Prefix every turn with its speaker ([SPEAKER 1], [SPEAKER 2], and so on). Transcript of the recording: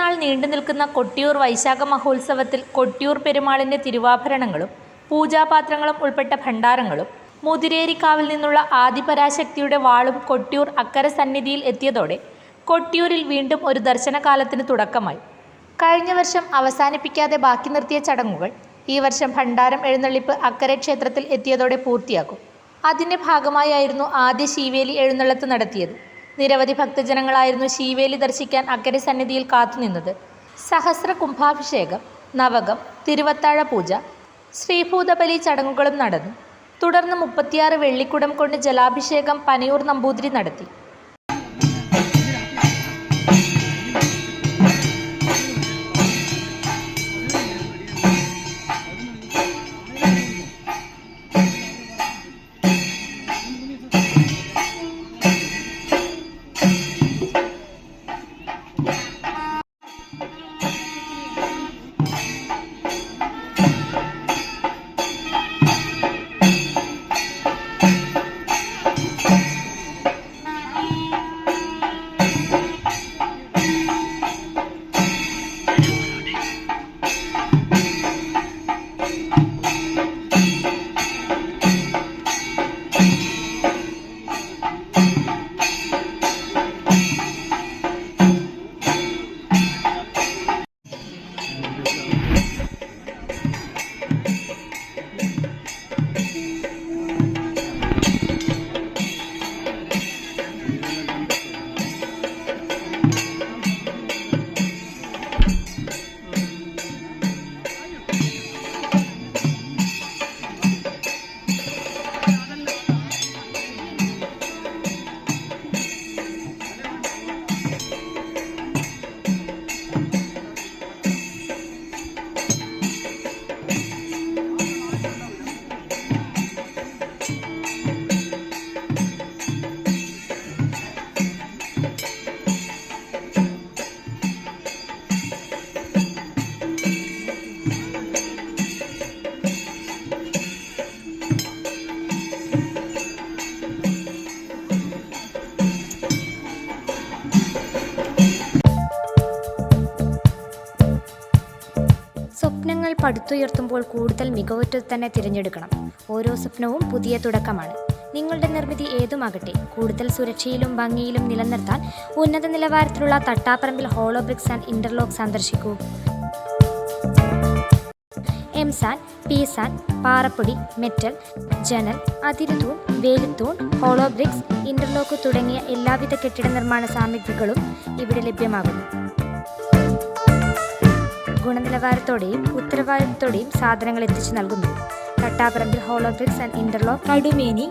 [SPEAKER 1] നാൾ നീണ്ടു നിൽക്കുന്ന കൊട്ടിയൂർ വൈശാഖ മഹോത്സവത്തിൽ കൊട്ടിയൂർ പെരുമാളിൻ്റെ തിരുവാഭരണങ്ങളും പൂജാപാത്രങ്ങളും ഉൾപ്പെട്ട ഭണ്ഡാരങ്ങളും മുതിരേരിക്കാവിൽ നിന്നുള്ള ആദിപരാശക്തിയുടെ വാളും കൊട്ടിയൂർ അക്കര സന്നിധിയിൽ എത്തിയതോടെ കൊട്ടിയൂരിൽ വീണ്ടും ഒരു ദർശനകാലത്തിന് തുടക്കമായി. കഴിഞ്ഞ വർഷം അവസാനിപ്പിക്കാതെ ബാക്കി നിർത്തിയ ചടങ്ങുകൾ ഈ വർഷം ഭണ്ഡാരം എഴുന്നള്ളിപ്പ് അക്കരെ ക്ഷേത്രത്തിൽ എത്തിയതോടെ പൂർത്തിയാക്കും. അതിൻ്റെ ഭാഗമായായിരുന്നു ആദ്യ ശീവേലി എഴുന്നള്ളത്ത് നടത്തിയത്. നിരവധി ഭക്തജനങ്ങളായിരുന്നു ശീവേലി ദർശിക്കാൻ അക്കരെ സന്നിധിയിൽ കാത്തുനിന്നത്. സഹസ്ര കുംഭാഭിഷേകം, നവകം, തിരുവത്താഴ പൂജ, ശ്രീഭൂതബലി ചടങ്ങുകളും നടന്നു. തുടർന്ന് 36 വെള്ളിക്കുടം കൊണ്ട് ജലാഭിഷേകം പനയൂർ നമ്പൂതിരി നടത്തി.
[SPEAKER 2] സ്വപ്നങ്ങൾ പടുത്തുയർത്തുമ്പോൾ കൂടുതൽ മികവുറ്റത് തന്നെ തിരഞ്ഞെടുക്കണം. ഓരോ സ്വപ്നവും പുതിയ തുടക്കമാണ്. നിങ്ങളുടെ നിർമ്മിതി ഏതുമാകട്ടെ, കൂടുതൽ സുരക്ഷയിലും ഭംഗിയിലും നിലനിർത്താൻ ഉന്നത നിലവാരത്തിലുള്ള Thattaparambil hollow bricks and interlock സന്ദർശിക്കൂ. എംസാൻ, പീസാൻ, പാറപ്പൊടി, മെറ്റൽ, ജനൽ, അതിരുതൂൺ, വേലിത്തൂൺ, ഹോളോ ബ്രിക്സ്, ഇന്റർലോക്ക് തുടങ്ങിയ എല്ലാവിധ കെട്ടിട നിർമ്മാണ സാമഗ്രികളും ഇവിടെ ലഭ്യമാകുന്നു. ഗുണനിലവാരത്തോടെയും ഉത്തരവാദിത്തത്തോടെയും സാധനങ്ങൾ എത്തിച്ചു നൽകുന്നു. Thattaparambil hollow bricks and interlock, Kadumeni,